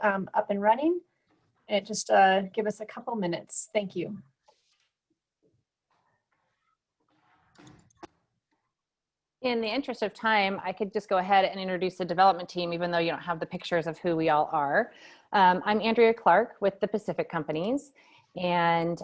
up and running. And just give us a couple minutes. Thank you. In the interest of time, I could just go ahead and introduce the development team, even though you don't have the pictures of who we all are. I'm Andrea Clark with the Pacific Companies, and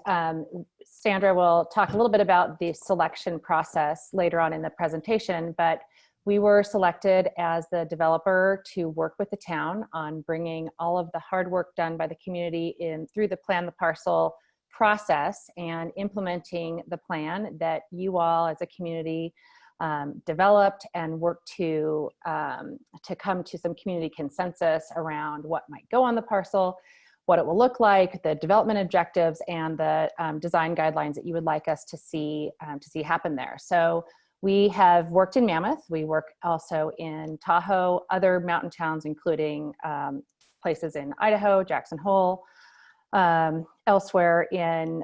Sandra will talk a little bit about the selection process later on in the presentation, but we were selected as the developer to work with the town on bringing all of the hard work done by the community in through the Plan the Parcel process and implementing the plan that you all as a community developed and worked to come to some community consensus around what might go on the parcel, what it will look like, the development objectives, and the design guidelines that you would like us to see happen there. So we have worked in Mammoth. We work also in Tahoe, other mountain towns, including places in Idaho, Jackson Hole, elsewhere in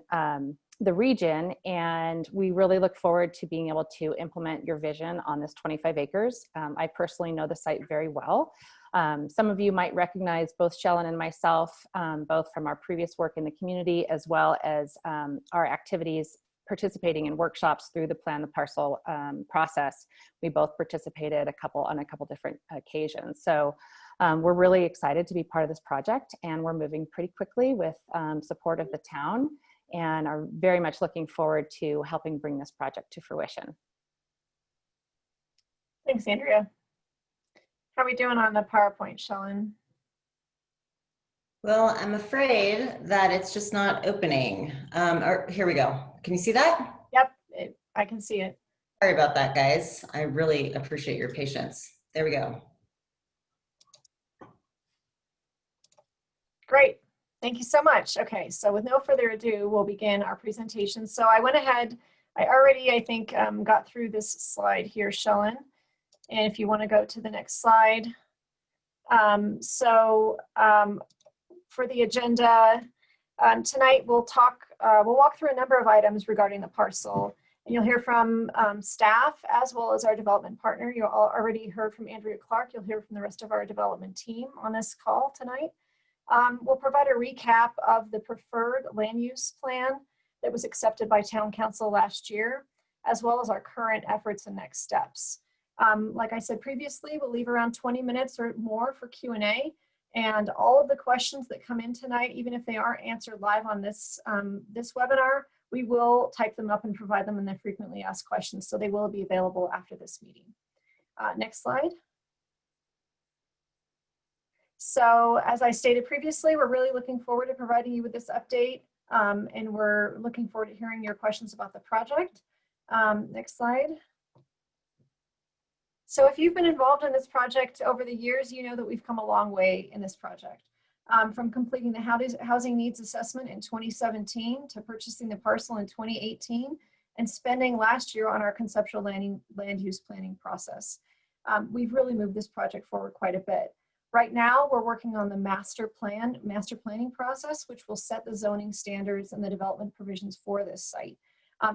the region, and we really look forward to being able to implement your vision on this 25 acres. I personally know the site very well. Some of you might recognize both Shellen and myself, both from our previous work in the community, as well as our activities participating in workshops through the Plan the Parcel process. We both participated on a couple different occasions. So we're really excited to be part of this project, and we're moving pretty quickly with support of the town, and are very much looking forward to helping bring this project to fruition. Thanks, Andrea. How are we doing on the PowerPoint, Shellen? Well, I'm afraid that it's just not opening. Here we go. Can you see that? Yep, I can see it. Sorry about that, guys. I really appreciate your patience. There we go. Great. Thank you so much. Okay, so with no further ado, we'll begin our presentation. So I went ahead, I think, got through this slide here, Shellen. And if you want to go to the next slide. For the agenda, tonight we'll walk through a number of items regarding the parcel. And you'll hear from staff as well as our development partner. You all already heard from Andrea Clark. You'll hear from the rest of our development team on this call tonight. We'll provide a recap of the preferred land use plan that was accepted by Town Council last year, as well as our current efforts and next steps. Like I said previously, we'll leave around 20 minutes or more for Q&A, and all of the questions that come in tonight, even if they aren't answered live on this webinar, we will type them up and provide them in the frequently asked questions, so they will be available after this meeting. Next slide. So as I stated previously, we're really looking forward to providing you with this update, and we're looking forward to hearing your questions about the project. Next slide. So if you've been involved in this project over the years, you know that we've come a long way in this project. From completing the housing needs assessment in 2017 to purchasing the parcel in 2018 and spending last year on our conceptual land use planning process. We've really moved this project forward quite a bit. Right now, we're working on the master planning process, which will set the zoning standards and the development provisions for this site.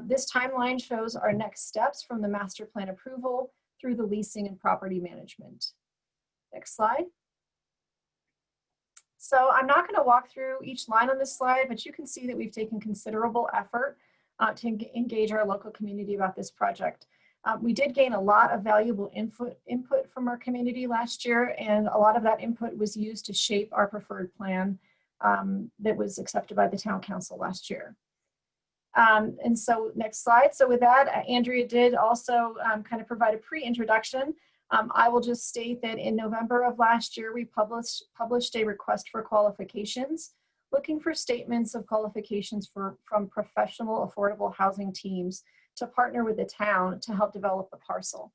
This timeline shows our next steps from the master plan approval through the leasing and property management. Next slide. So I'm not going to walk through each line on this slide, but you can see that we've taken considerable effort to engage our local community about this project. We did gain a lot of valuable input from our community last year, and a lot of that input was used to shape our preferred plan that was accepted by the Town Council last year. And so next slide. So with that, Andrea did also kind of provide a pre-introduction. I will just state that in November of last year, we published a request for qualifications, looking for statements of qualifications from professional affordable housing teams to partner with the town to help develop the parcel.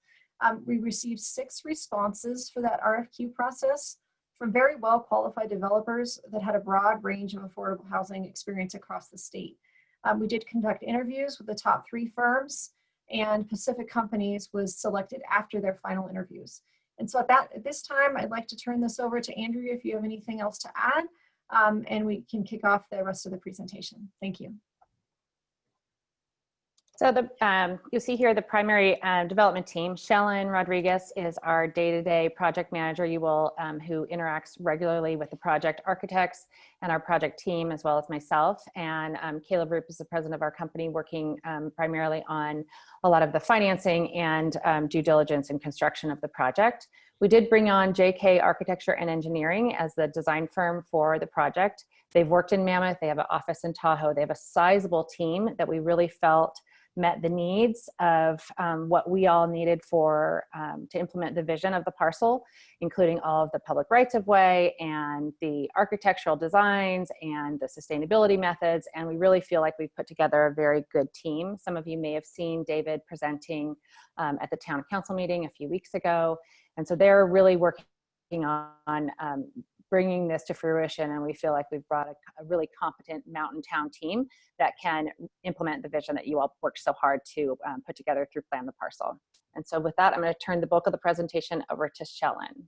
We received 6 responses for that RFQ process from very well qualified developers that had a broad range of affordable housing experience across the state. We did conduct interviews with the top 3 firms, and Pacific Companies was selected after their final interviews. And so at this time, I'd like to turn this over to Andrea if you have anything else to add, and we can kick off the rest of the presentation. Thank you. So you'll see here the primary development team. Shellen Rodriguez is our day-to-day project manager. Who interacts regularly with the project architects and our project team, as well as myself. And Caleb Roop is the president of our company, working primarily on a lot of the financing and due diligence and construction of the project. We did bring on JK Architecture and Engineering as the design firm for the project. They've worked in Mammoth. They have an office in Tahoe. They have a sizable team that we really felt met the needs of what we all needed for to implement the vision of the parcel, including all of the public rights of way and the architectural designs and the sustainability methods. And we really feel like we've put together a very good team. Some of you may have seen David presenting at the town council meeting a few weeks ago. And so they're really working on bringing this to fruition, and we feel like we've brought a really competent mountain town team that can implement the vision that you all worked so hard to put together through Plan the Parcel. And so with that, I'm going to turn the bulk of the presentation over to Shellen.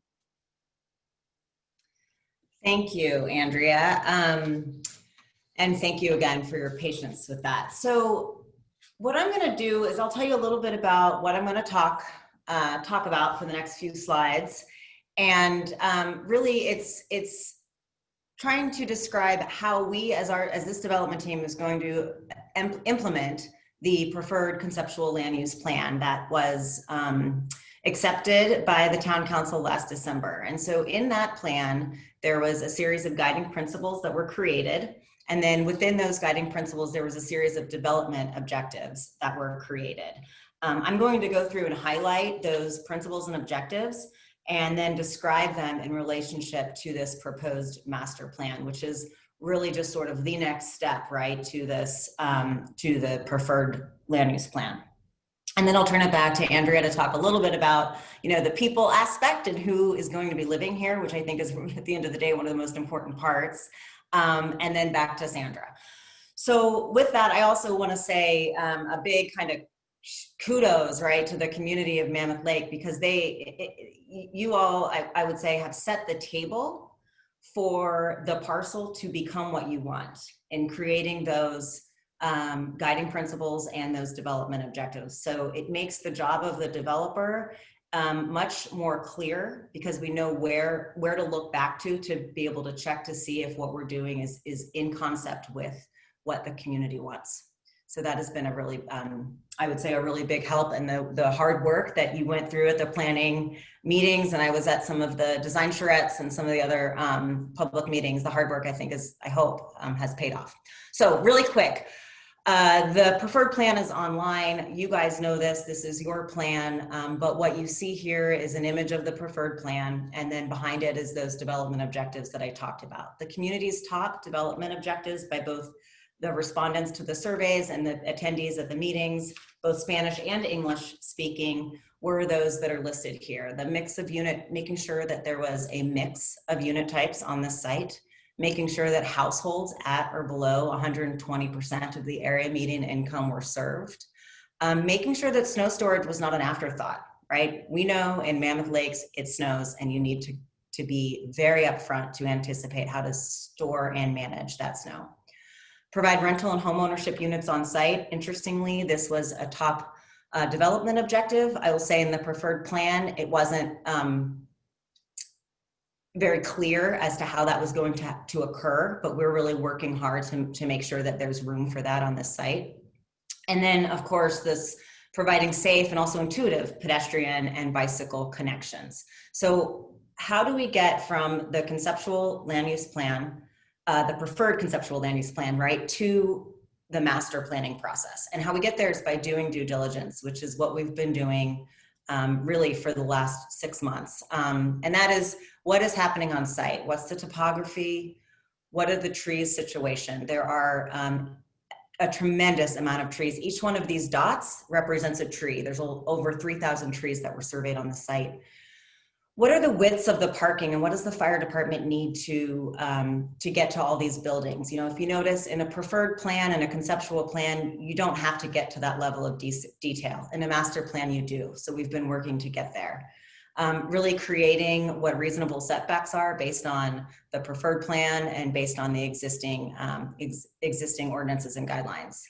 Thank you, Andrea. And thank you again for your patience with that. So what I'm going to do is I'll tell you a little bit about what I'm going to talk about for the next few slides. And really it's trying to describe how we as this development team is going to implement the preferred conceptual land use plan that was accepted by the town council last December. And so in that plan, there was a series of guiding principles that were created. And then within those guiding principles, there was a series of development objectives that were created. I'm going to go through and highlight those principles and objectives and then describe them in relationship to this proposed master plan, which is really just sort of the next step, right, to this, to the preferred land use plan. And then I'll turn it back to Andrea to talk a little bit about, the people aspect and who is going to be living here, which I think is at the end of the day, one of the most important parts. And then back to Sandra. So with that, I also want to say a big kind of kudos, right, to the community of Mammoth Lake, because you all, I would say, have set the table for the parcel to become what you want in creating those guiding principles and those development objectives. So it makes the job of the developer much more clear, because we know where to look back to be able to check to see if what we're doing is in concept with what the community wants. So that has been a really, I would say, a really big help, and the hard work that you went through at the planning meetings, and I was at some of the design charrettes and some of the other public meetings. The hard work, I think, I hope has paid off. So really quick, the preferred plan is online. You guys know this is your plan, but what you see here is an image of the preferred plan, and then behind it is those development objectives that I talked about. The community's top development objectives by both the respondents to the surveys and the attendees at the meetings, both Spanish and English speaking, were those that are listed here. The mix of making sure that there was a mix of unit types on the site, making sure that households at or below 120% of the area median income were served, making sure that snow storage was not an afterthought, right? We know in Mammoth Lakes it snows, and you need to be very upfront to anticipate how to store and manage that snow. Provide rental and homeownership units on site. Interestingly, this was a top development objective. I will say in the preferred plan, it wasn't very clear as to how that was going to occur, but we're really working hard to make sure that there's room for that on this site. And then, of course, this providing safe and also intuitive pedestrian and bicycle connections. So how do we get from the conceptual land use plan, the preferred conceptual land use plan, right, to the master planning process? And how we get there is by doing due diligence, which is what we've been doing really for the last 6 months. And that is what is happening on site. What's the topography? What are the trees situation? There are a tremendous amount of trees. Each one of these dots represents a tree. There's over 3,000 trees that were surveyed on the site. What are the widths of the parking, and what does the fire department need to get to all these buildings? If you notice in a preferred plan and a conceptual plan, you don't have to get to that level of detail. In a master plan, you do. So we've been working to get there. Really creating what reasonable setbacks are based on the preferred plan and based on the existing ordinances and guidelines.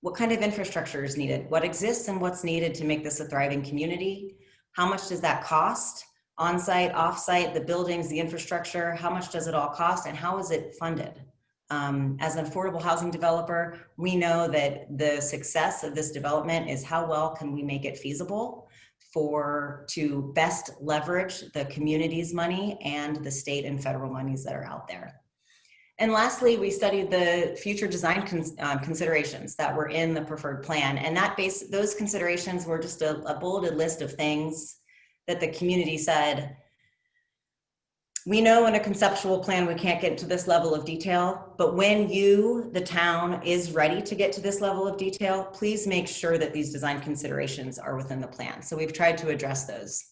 what kind of infrastructure is needed, what exists and what's needed to make this a thriving community, how much does that cost, on-site, off-site, the buildings, the infrastructure, how much does it all cost, and how is it funded? As an affordable housing developer, we know that the success of this development is how well can we make it feasible to best leverage the community's money and the state and federal monies that are out there. And lastly, we studied the future design considerations that were in the preferred plan. And those considerations were just a bulleted list of things that the community said, we know in a conceptual plan we can't get to this level of detail, but when you, the town, is ready to get to this level of detail, please make sure that these design considerations are within the plan. So we've tried to address those.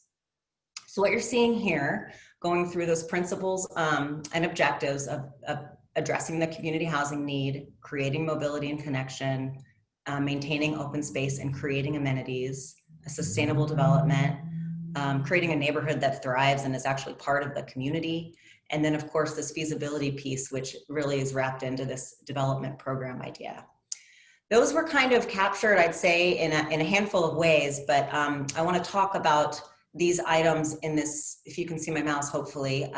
So what you're seeing here, going through those principles and objectives of addressing the community housing need, creating mobility and connection, maintaining open space and creating amenities, a sustainable development, creating a neighborhood that thrives and is actually part of the community. And then of course, this feasibility piece, which really is wrapped into this development program idea. Those were kind of captured, I'd say, in a handful of ways, but I want to talk about these items in this, if you can see my mouse, hopefully.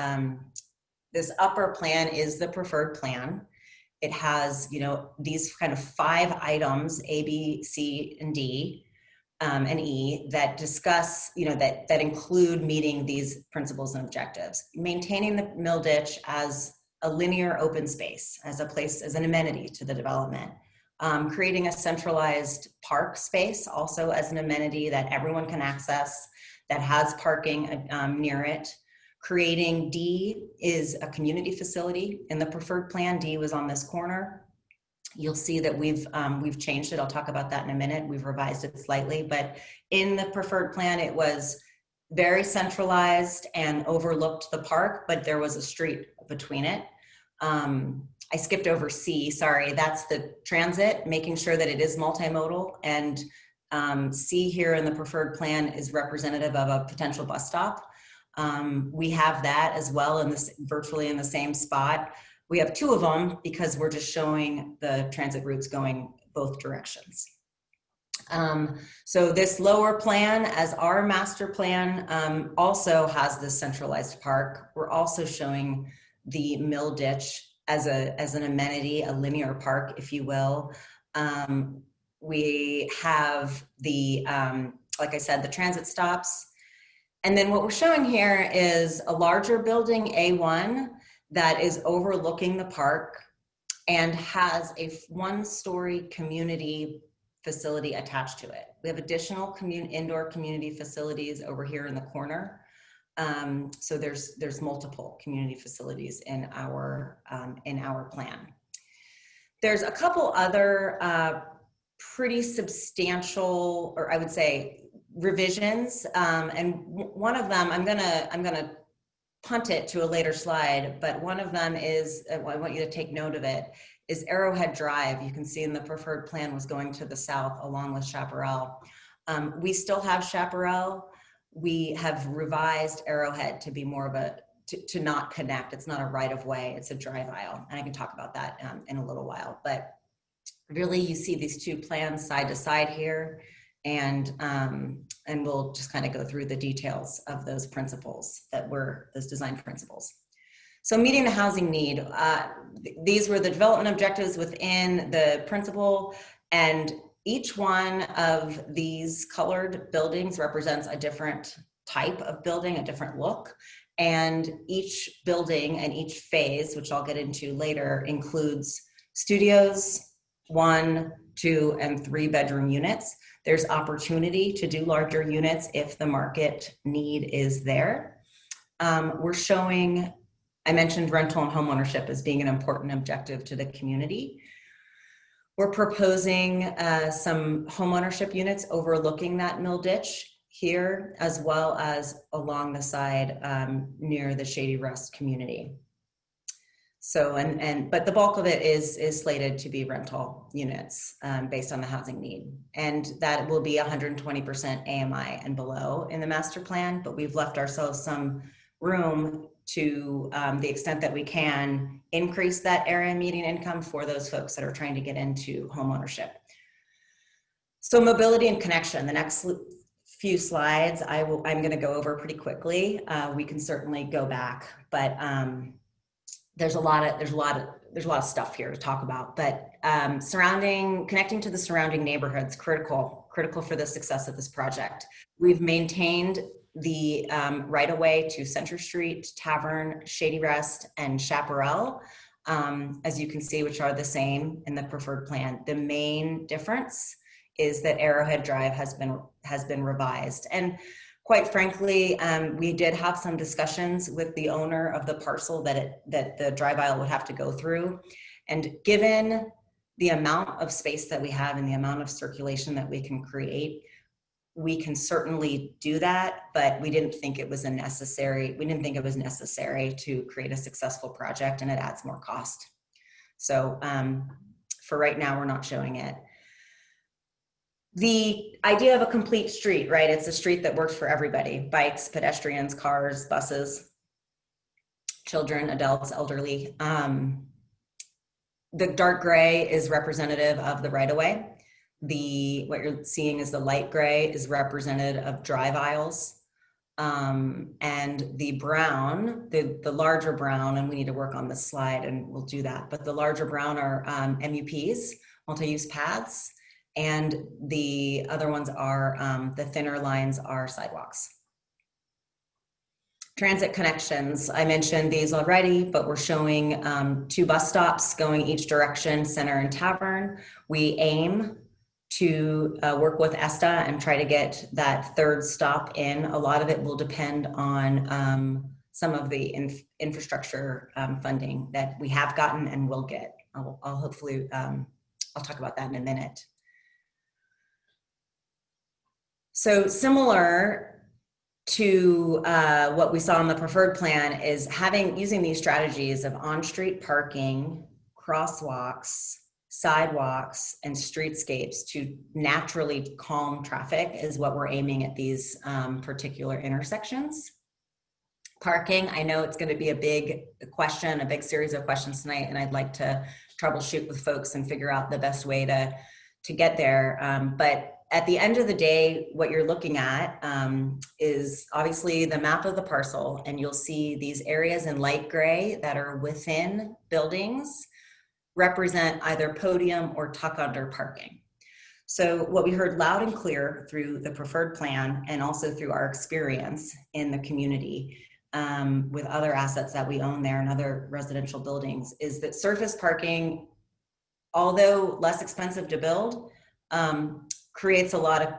This upper plan is the preferred plan. It has, these kind of 5 items, A, B, C, and D, and E, that discuss, that include meeting these principles and objectives. Maintaining the mill ditch as a linear open space, as an amenity to the development. Creating a centralized park space also as an amenity that everyone can access, that has parking near it. Creating D is a community facility. In the preferred plan, D was on this corner. You'll see that we've changed it. I'll talk about that in a minute. We've revised it slightly, but in the preferred plan, it was very centralized and overlooked the park, but there was a street between it. I skipped over C, sorry, that's the transit, making sure that it is multimodal, and C here in the preferred plan is representative of a potential bus stop. We have that as well virtually in the same spot. We have 2 of them because we're just showing the transit routes going both directions. So this lower plan as our master plan also has this centralized park. We're also showing the mill ditch as an amenity, a linear park, if you will. We have the, like I said, the transit stops. And then what we're showing here is a larger building, A1, that is overlooking the park and has a 1-story community facility attached to it. We have additional indoor community facilities over here in the corner. So there's multiple community facilities in our plan. There's a couple other pretty substantial, or I would say, revisions, and one of them I'm gonna punt it to a later slide, but one of them is, I want you to take note of it, is Arrowhead Drive. You can see in the preferred plan was going to the south along with Chaparral. We still have Chaparral. We have revised Arrowhead to be more of to not connect. It's not a right of way, it's a drive aisle. And I can talk about that in a little while, but really you see these 2 plans side to side here. And we'll just kind of go through the details of those principles those design principles. So meeting the housing need, these were the development objectives within the principle, and each one of these colored buildings represents a different type of building, a different look, and each building and each phase, which I'll get into later, includes studios, 1, 2, and 3 bedroom units. There's opportunity to do larger units if the market need is there. We're showing, I mentioned rental and homeownership as being an important objective to the community. We're proposing some homeownership units overlooking that mill ditch here, as well as along the side near the Shady Rest community. So, but the bulk of it is slated to be rental units based on the housing need. And that will be 120% AMI and below in the master plan, but we've left ourselves some room to the extent that we can increase that area median income for those folks that are trying to get into home ownership. So mobility and connection, the next few slides, I'm going to go over pretty quickly. We can certainly go back, but there's a lot of stuff here to talk about. But connecting to the surrounding neighborhoods, critical for the success of this project. We've maintained the right-of-way to Center Street, Tavern, Shady Rest, and Chaparral, as you can see, which are the same in the preferred plan. The main difference is that Arrowhead Drive has been revised. And quite frankly, we did have some discussions with the owner of the parcel that the drive aisle would have to go through. And given the amount of space that we have and the amount of circulation that we can create, we can certainly do that, but we didn't think it was necessary to create a successful project, and it adds more cost. So for right now, we're not showing it. The idea of a complete street, right? It's a street that works for everybody: bikes, pedestrians, cars, buses, children, adults, elderly. The dark gray is representative of the right-of-way. What you're seeing is the light gray is representative of drive aisles. And the brown, the larger brown, and we need to work on this slide and we'll do that, but the larger brown are MUPs, multi-use paths. And the other ones are, the thinner lines are sidewalks. Transit connections, I mentioned these already, but we're showing 2 bus stops going each direction, Center and Tavern. We aim to work with ESTA and try to get that 3rd stop in. A lot of it will depend on some of the infrastructure funding that we have gotten and will get. I'll hopefully, I'll talk about that in a minute. So similar to what we saw in the preferred plan is using these strategies of on-street parking, crosswalks, sidewalks, and streetscapes to naturally calm traffic is what we're aiming at these particular intersections. Parking, I know it's going to be a big question, a big series of questions tonight, and I'd like to troubleshoot with folks and figure out the best way to get there. But at the end of the day, what you're looking at is obviously the map of the parcel, and you'll see these areas in light gray that are within buildings represent either podium or tuck under parking. So what we heard loud and clear through the preferred plan and also through our experience in the community with other assets that we own there and other residential buildings is that surface parking, although less expensive to build, creates a lot of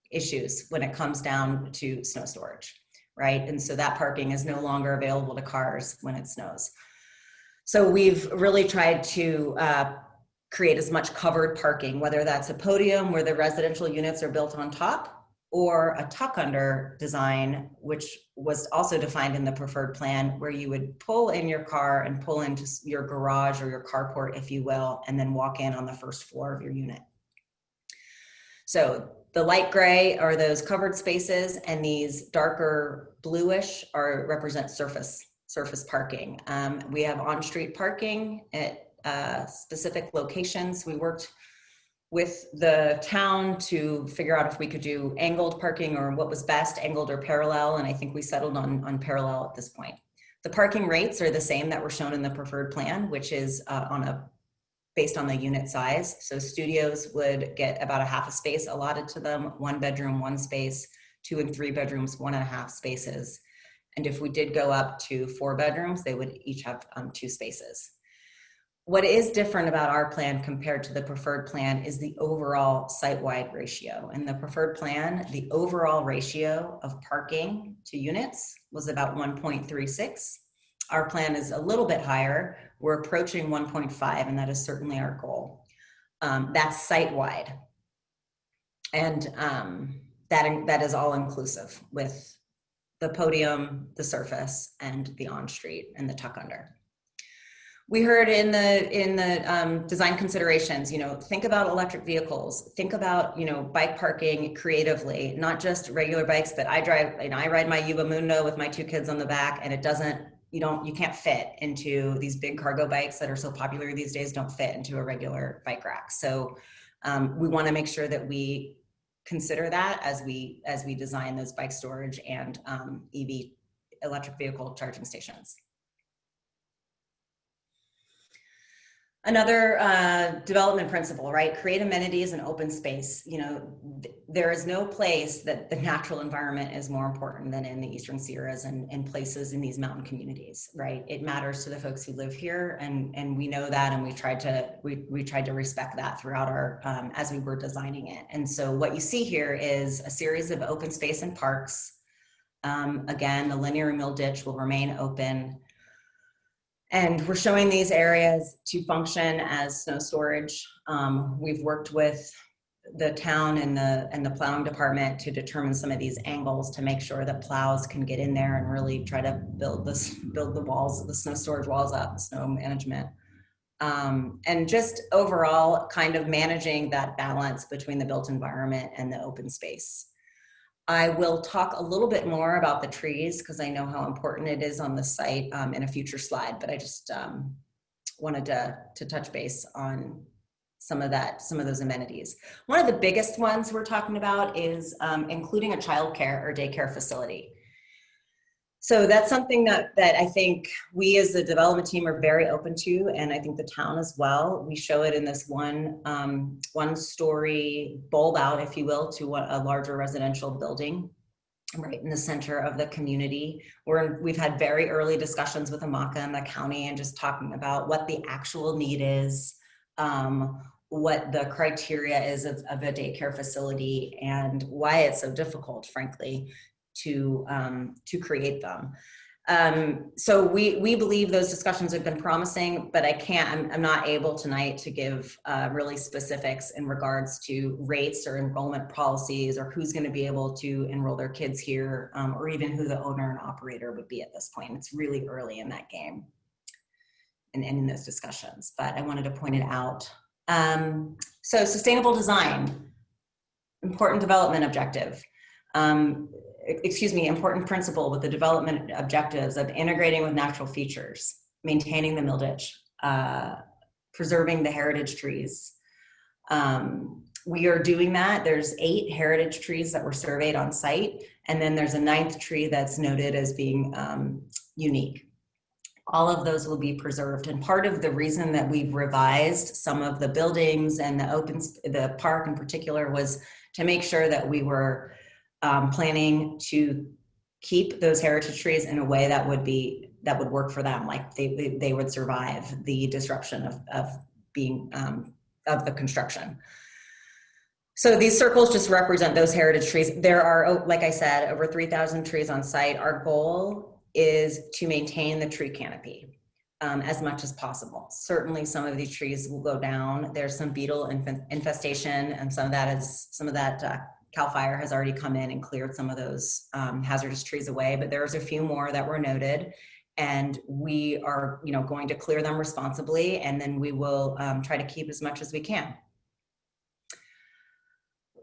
issues when it comes down to snow storage, right? And so that parking is no longer available to cars when it snows. So we've really tried to create as much covered parking, whether that's a podium where the residential units are built on top, or a tuck under design, which was also defined in the preferred plan, where you would pull in your car and pull into your garage or your carport, if you will, and then walk in on the first floor of your unit. So the light gray are those covered spaces, and these darker bluish represent surface parking. We have on-street parking at specific locations. We worked with the town to figure out if we could do angled parking or what was best, angled or parallel, and I think we settled on parallel at this point. The parking rates are the same that were shown in the preferred plan, which is based on the unit size. So studios would get about a half a space allotted to them, 1 bedroom, 1 space, 2 and 3 bedrooms, 1.5 spaces. And if we did go up to 4 bedrooms, they would each have 2 spaces. What is different about our plan compared to the preferred plan is the overall site-wide ratio. In the preferred plan, the overall ratio of parking to units was about 1.36. Our plan is a little bit higher. We're approaching 1.5, and that is certainly our goal. That's site-wide. And that is all inclusive with the podium, the surface, and the on-street and the tuck under. We heard in the design considerations, think about electric vehicles, think about, bike parking creatively, not just regular bikes, but I ride my Yuba Mundo with my 2 kids on the back, and it doesn't, you can't fit into these big cargo bikes that are so popular these days, don't fit into a regular bike rack. So We want to make sure that we consider that as we design those bike storage and EV, electric vehicle charging stations. Another development principle, right? Create amenities and open space. You know, there is no place that the natural environment is more important than in the Eastern Sierras and places in these mountain communities, right? It matters to the folks who live here, and we know that, and we tried to respect that throughout our as we were designing it. And so what you see here is a series of open space and parks. Again, the linear mill ditch will remain open. And we're showing these areas to function as snow storage. We've worked with the town and the plowing department to determine some of these angles to make sure that plows can get in there and really try to build the walls, the snow storage walls up, snow management. And just overall kind of managing that balance between the built environment and the open space. I will talk a little bit more about the trees because I know how important it is on the site in a future slide, but I just wanted to touch base on some of those amenities. One of the biggest ones we're talking about is including a childcare or daycare facility. So that's something that I think we as the development team are very open to, and I think the town as well. We show it in this one story bulb out, if you will, to a larger residential building right in the center of the community. We've had very early discussions with AMACA and the county and just talking about what the actual need is, what the criteria is of a daycare facility, and why it's so difficult, frankly, to create them. So we believe those discussions have been promising, but I'm not able tonight to give really specifics in regards to rates or enrollment policies or who's going to be able to enroll their kids here, or even who the owner and operator would be at this point. It's really early in that game and in those discussions, but I wanted to point it out. So sustainable design, important development objective. Important principle with the development objectives of integrating with natural features, maintaining the mill ditch, preserving the heritage trees. We are doing that. There's 8 heritage trees that were surveyed on site, and then there's a 9th tree that's noted as being unique. All of those will be preserved. And part of the reason that we've revised some of the buildings and the park in particular was to make sure that we were planning to keep those heritage trees in a way that would work for them, like they would survive the disruption of the construction. So these circles just represent those heritage trees. There are, like I said, over 3,000 trees on site. Our goal is to maintain the tree canopy as much as possible. Certainly some of these trees will go down. There's some beetle infestation, and some of that CAL FIRE has already come in and cleared some of those hazardous trees away, but there's a few more that were noted, and we are going to clear them responsibly, and then we will try to keep as much as we can.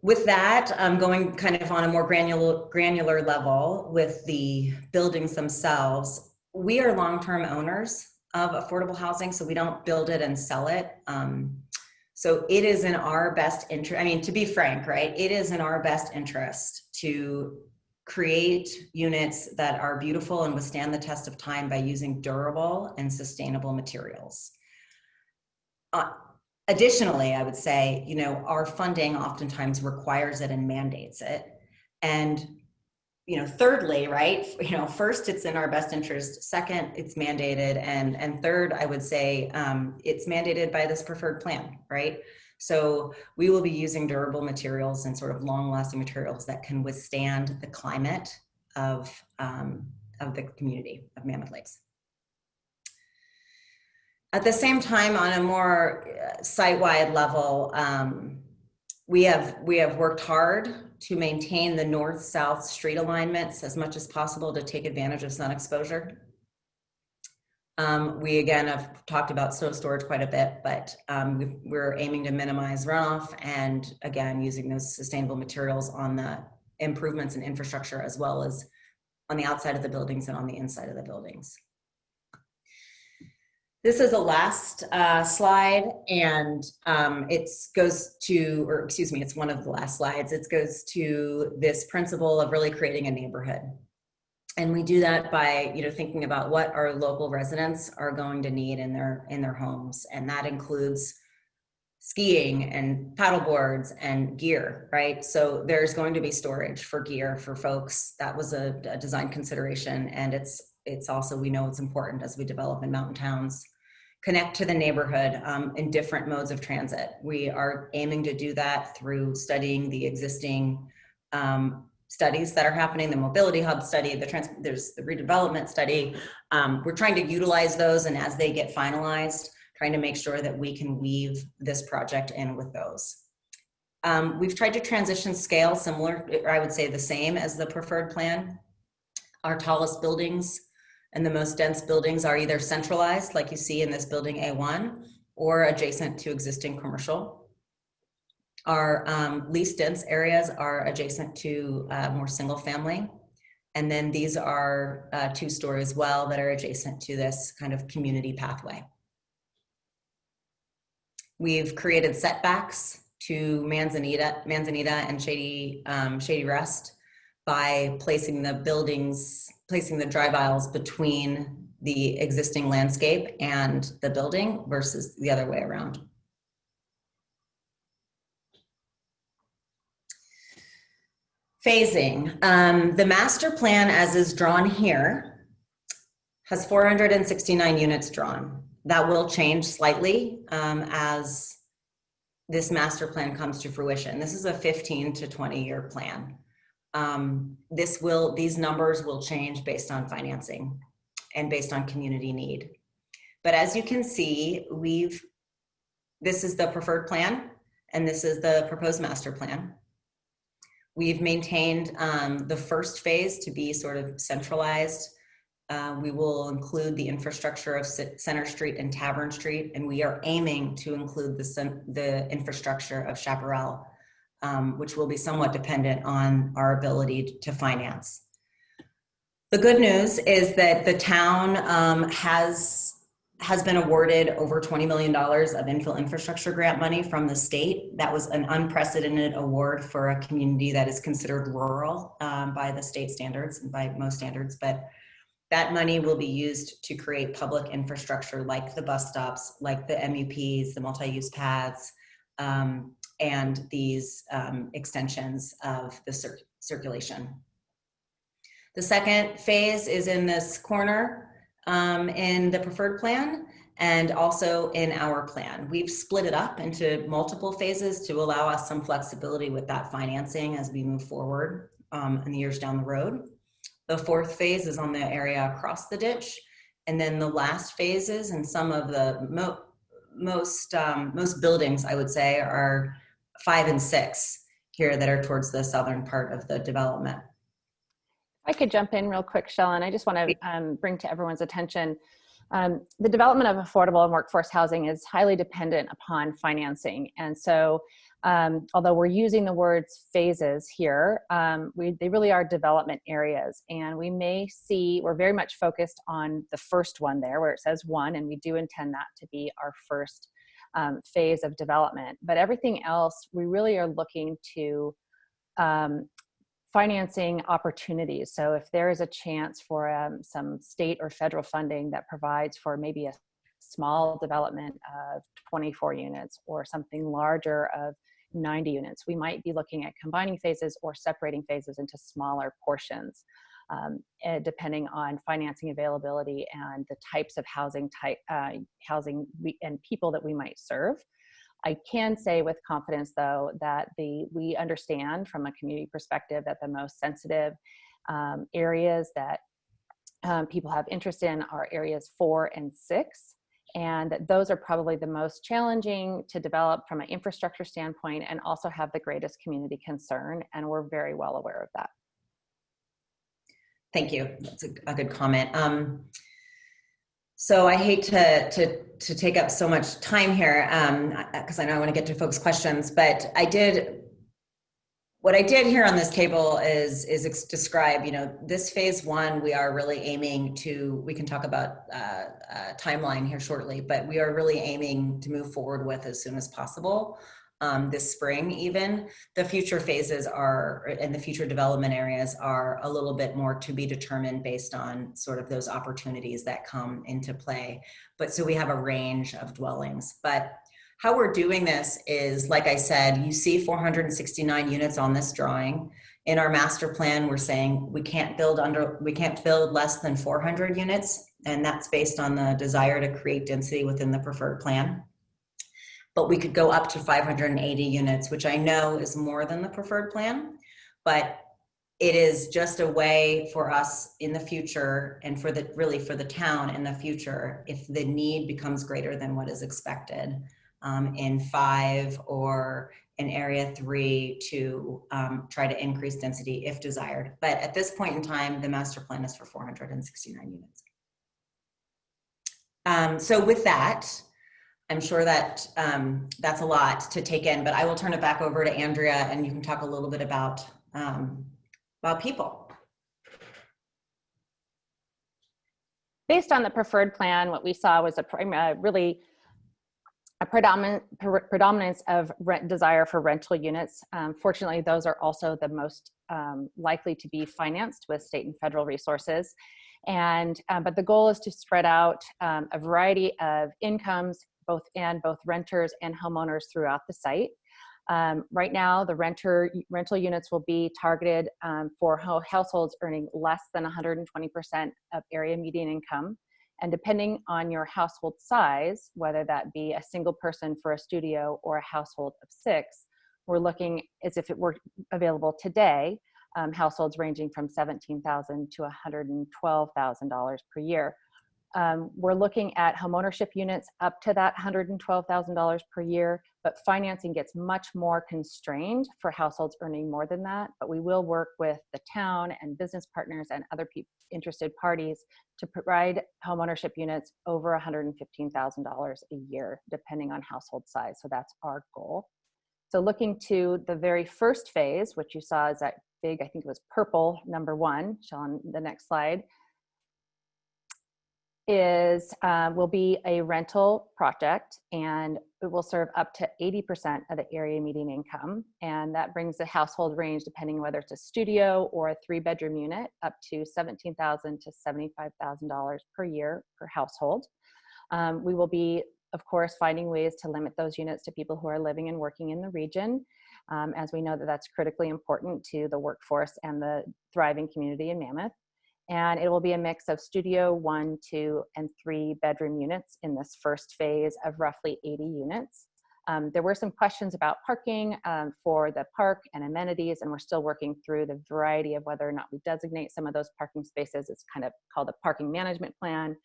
With that, I'm going kind of on a more granular level with the buildings themselves. We are long-term owners of affordable housing, so we don't build it and sell it. So it is in our best interest, I mean, to be frank, right? It is in our best interest to create units that are beautiful and withstand the test of time by using durable and sustainable materials. Additionally, I would say, our funding oftentimes requires it and mandates it. And thirdly, right, first, it's in our best interest. Second, it's mandated. And third, I would say it's mandated by this preferred plan, right? So we will be using durable materials and sort of long-lasting materials that can withstand the climate of the community of Mammoth Lakes. At the same time, on a more site-wide level, we have worked hard to maintain the north-south street alignments as much as possible to take advantage of sun exposure. We again have talked about snow storage quite a bit, but we're aiming to minimize runoff and again using those sustainable materials on the improvements in infrastructure as well as on the outside of the buildings and on the inside of the buildings. This is the last slide, and it's one of the last slides. It goes to this principle of really creating a neighborhood. And we do that by, thinking about what our local residents are going to need in their homes. And that includes skiing and paddle boards and gear, right? So there's going to be storage for gear for folks. That was a design consideration. And it's also, we know it's important as we develop in mountain towns. Connect to the neighborhood in different modes of transit. We are aiming to do that through studying the existing studies that are happening, the mobility hub study, there's the redevelopment study. We're trying to utilize those, and as they get finalized, trying to make sure that we can weave this project in with those. We've tried to transition scale similar, or I would say the same as the preferred plan. Our tallest buildings and the most dense buildings are either centralized, like you see in this building A1, or adjacent to existing commercial. Our least dense areas are adjacent to more single family. And then these are 2-story as well that are adjacent to this kind of community pathway. We've created setbacks to Manzanita and Shady Rest by placing the drive aisles between the existing landscape and the building versus the other way around. Phasing. The master plan, as is drawn here, has 469 units drawn. That will change slightly as this master plan comes to fruition. This is a 15 to 20-year plan. These numbers will change based on financing and based on community need. But as you can see, this is the preferred plan, and this is the proposed master plan. We've maintained the first phase to be sort of centralized. We will include the infrastructure of Center Street and Tavern Street, and we are aiming to include the infrastructure of Chaparral, which will be somewhat dependent on our ability to finance. The good news is that the town has been awarded over $20 million of infill infrastructure grant money from the state. That was an unprecedented award for a community that is considered rural by the state standards and by most standards, but that money will be used to create public infrastructure like the bus stops, like the MUPs, the multi-use paths, and these extensions of the circulation. The second phase is in this corner in the preferred plan and also in our plan. We've split it up into multiple phases to allow us some flexibility with that financing as we move forward in the years down the road. The fourth phase is on the area across the ditch. And then the last phases and some of the most buildings, I would say, are 5 and 6 here that are towards the southern part of the development. I could jump in real quick, Shellen. I just want to bring to everyone's attention, the development of affordable and workforce housing is highly dependent upon financing. And so although we're using the words phases here, they really are development areas. And we're very much focused on the first one there where it says 1, and we do intend that to be our first phase of development. But everything else, we really are looking to financing opportunities. So if there is a chance for some state or federal funding that provides for maybe a small development of 24 units or something larger of 90 units, we might be looking at combining phases or separating phases into smaller portions, depending on financing availability and the types of housing and people that we might serve. I can say with confidence, though, that we understand from a community perspective that the most sensitive areas that people have interest in are areas 4 and 6. And that those are probably the most challenging to develop from an infrastructure standpoint and also have the greatest community concern. And we're very well aware of that. Thank you. That's a good comment. So I hate to take up so much time here because I know I want to get to folks' questions, but I did what I did here on this table is describe, this phase one, we are really aiming to, we can talk about timeline here shortly, but we are really aiming to move forward with as soon as possible, this spring even. The future phases and the future development areas are a little bit more to be determined based on sort of those opportunities that come into play. But so we have a range of dwellings, but how we're doing this is, like I said, you see 469 units on this drawing. In our master plan, we're saying we can't build less than 400 units, and that's based on the desire to create density within the preferred plan. But we could go up to 580 units, which I know is more than the preferred plan, but it is just a way for us in the future, and for the town in the future, if the need becomes greater than what is expected, in 5 or in area 3, to try to increase density if desired. But at this point in time, the master plan is for 469 units. So with that, I'm sure that that's a lot to take in, but I will turn it back over to Andrea, and you can talk a little bit about people. Based on the preferred plan, what we saw was really a predominance of desire for rental units. Fortunately, those are also the most likely to be financed with state and federal resources. But the goal is to spread out a variety of incomes, both renters and homeowners throughout the site. Right now, the rental units will be targeted for households earning less than 120% of area median income. And depending on your household size, whether that be a single person for a studio or a household of 6, we're looking as if it were available today, households ranging from $17,000 to $112,000 per year. We're looking at homeownership units up to that $112,000 per year, but financing gets much more constrained for households earning more than that. But we will work with the town and business partners and other interested parties to provide homeownership units over $115,000 a year, depending on household size. So that's our goal. So looking to the very first phase, which you saw is that big, I think it was purple, number 1, shown on the next slide, will be a rental project, and it will serve up to 80% of the area median income. And that brings the household range, depending whether it's a studio or a 3-bedroom unit, up to $17,000 to $75,000 per year per household. We will be, of course, finding ways to limit those units to people who are living and working in the region, as we know that that's critically important to the workforce and the thriving community in Mammoth. And it will be a mix of studio, 1, 2, and 3-bedroom units in this first phase of roughly 80 units. There were some questions about parking for the park and amenities, and we're still working through the variety of whether or not we designate some of those parking spaces. It's kind of called a parking management plan,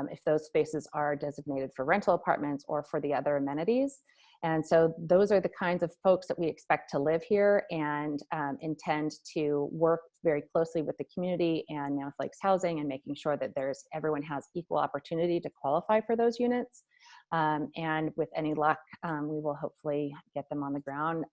if those spaces are designated for rental apartments or for the other amenities. And so those are the kinds of folks that we expect to live here, and intend to work very closely with the community and Mammoth Lakes Housing, and making sure that everyone has equal opportunity to qualify for those units. And with any luck, we will hopefully get them on the ground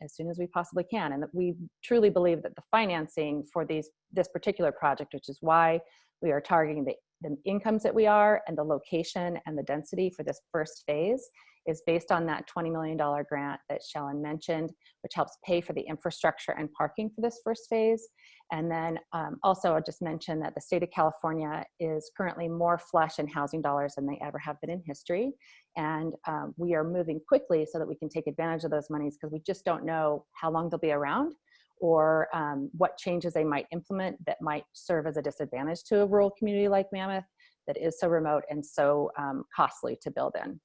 as soon as we possibly can. And we truly believe that the financing for this particular project, which is why we are targeting the incomes that we are, and the location and the density for this first phase, is based on that $20 million grant that Shellen mentioned, which helps pay for the infrastructure and parking for this first phase. And then also I'll just mention that the state of California is currently more flush in housing dollars than they ever have been in history. And we are moving quickly so that we can take advantage of those monies, because we just don't know how long they'll be around, or what changes they might implement that might serve as a disadvantage to a rural community like Mammoth that is so remote and so costly to build in.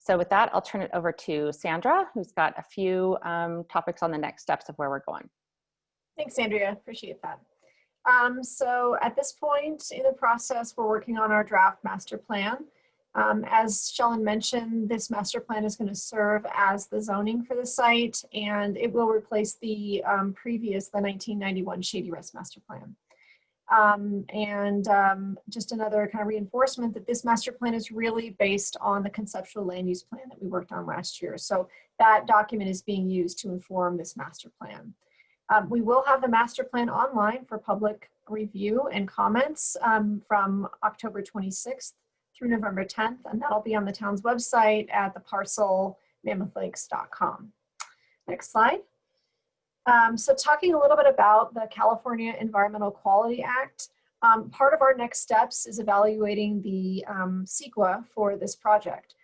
So with that, I'll turn it over to Sandra, who's got a few topics on the next steps of where we're going. Thanks, Andrea. Appreciate that. So at this point in the process, we're working on our draft master plan. As Shellen mentioned, this master plan is going to serve as the zoning for the site, and it will replace the previous, the 1991 Shady Rest master plan. Just another kind of reinforcement that this master plan is really based on the conceptual land use plan that we worked on last year. So that document is being used to inform this master plan. We will have the master plan online for public review and comments from October 26th through November 10th, and that'll be on the town's website at the Parcel mammoth.lakes.com. Next slide. So talking a little bit about the California Environmental Quality Act, part of our next steps is evaluating the CEQA for this project.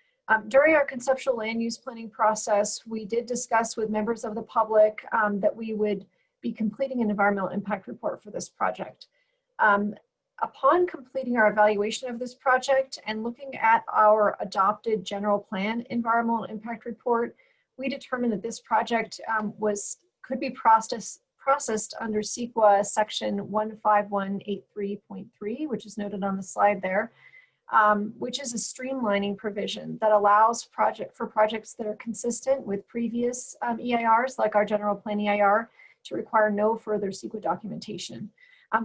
During our conceptual land use planning process, we did discuss with members of the public that we would be completing an environmental impact report for this project. Upon completing our evaluation of this project and looking at our adopted general plan environmental impact report, we determined that this project could be processed under CEQA section 15183.3, which is noted on the slide there, which is a streamlining provision that allows for projects that are consistent with previous EIRs, like our general plan EIR, to require no further CEQA documentation.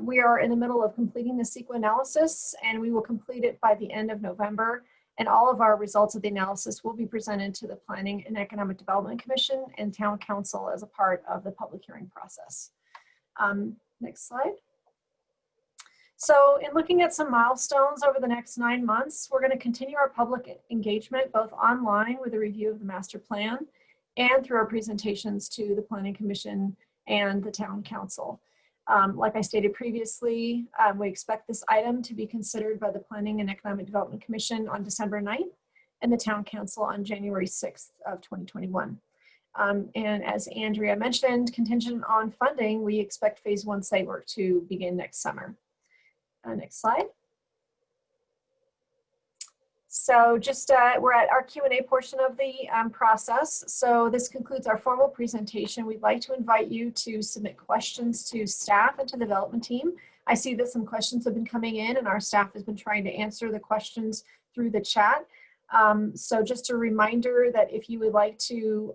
We are in the middle of completing the CEQA analysis, and we will complete it by the end of November. And all of our results of the analysis will be presented to the Planning and Economic Development Commission and Town Council as a part of the public hearing process. Next slide. So in looking at some milestones over the next 9 months, we're going to continue our public engagement both online with a review of the master plan and through our presentations to the Planning Commission and the Town Council. Like I stated previously, we expect this item to be considered by the Planning and Economic Development Commission on December 9th and the Town Council on January 6th of 2021. And as Andrea mentioned, contingent on funding, we expect phase 1 site work to begin next summer. Next slide. So just we're at our Q&A portion of the process. So this concludes our formal presentation. We'd like to invite you to submit questions to staff and to the development team. I see that some questions have been coming in and our staff has been trying to answer the questions through the chat. So just a reminder that if you would like to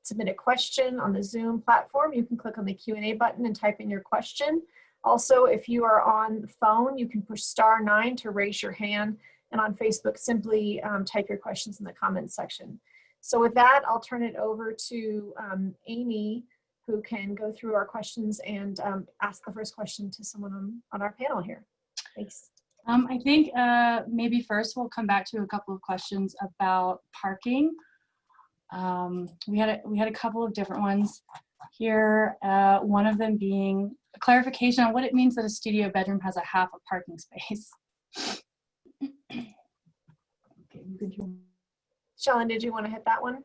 submit a question on the Zoom platform, you can click on the Q&A button and type in your question. Also, if you are on the phone, you can push *9 to raise your hand. And on Facebook, simply type your questions in the comments section. So with that, I'll turn it over to Amy, who can go through our questions and ask the first question to someone on our panel here. Thanks. I think maybe first we'll come back to a couple of questions about parking. We had a couple of different ones here. One of them being a clarification on what it means that a studio bedroom has a half a parking space. Shellen, did you want to hit that one?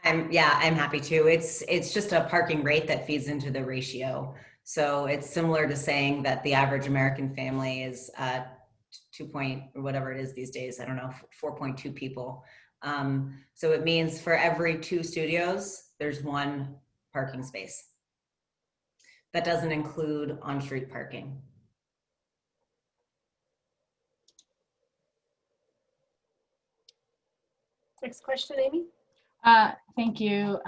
I'm happy to. It's just a parking rate that feeds into the ratio. So it's similar to saying that the average American family is 2 point, or whatever it is these days, I don't know, 4.2 people. So it means for every 2 studios, there's 1 parking space. That doesn't include on-street parking. Next question, Amy. Thank you.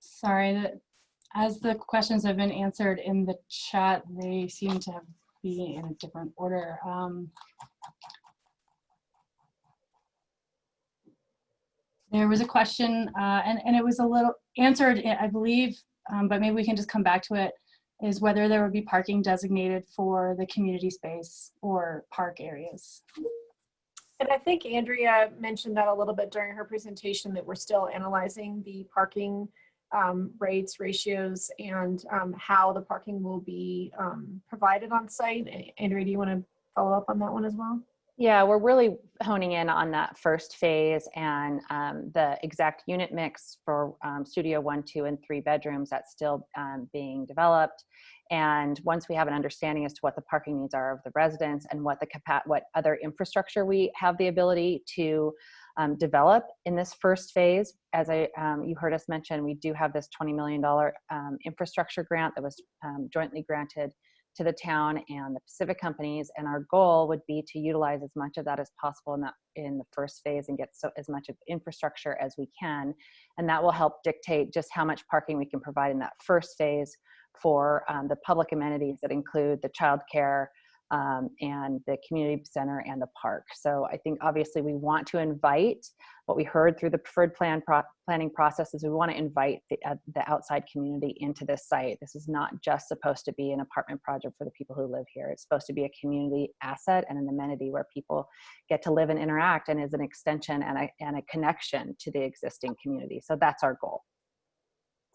Sorry, that as the questions have been answered in the chat, they seem to be in a different order. There was a question, and it was a little answered, I believe, but maybe we can just come back to it, is whether there would be parking designated for the community space or park areas. And I think Andrea mentioned that a little bit during her presentation, that we're still analyzing the parking rates, ratios, and how the parking will be provided on site. Andrea, do you want to follow up on that one as well? Yeah, we're really honing in on that first phase and the exact unit mix for Studio 1, 2, and 3 bedrooms that's still being developed. And once we have an understanding as to what the parking needs are of the residents and what other infrastructure we have the ability to develop in this first phase, as you heard us mention, we do have this $20 million infrastructure grant that was jointly granted to the town and the Pacific companies, and our goal would be to utilize as much of that as possible in the first phase and get as much of infrastructure as we can, and that will help dictate just how much parking we can provide in that first phase for the public amenities that include the childcare, and the community center and the park. So I think obviously we want to invite, what we heard through the preferred planning process is we want to invite the outside community into this site. This is not just supposed to be an apartment project for the people who live here. It's supposed to be a community asset and an amenity where people get to live and interact, and is an extension and a connection to the existing community. So that's our goal.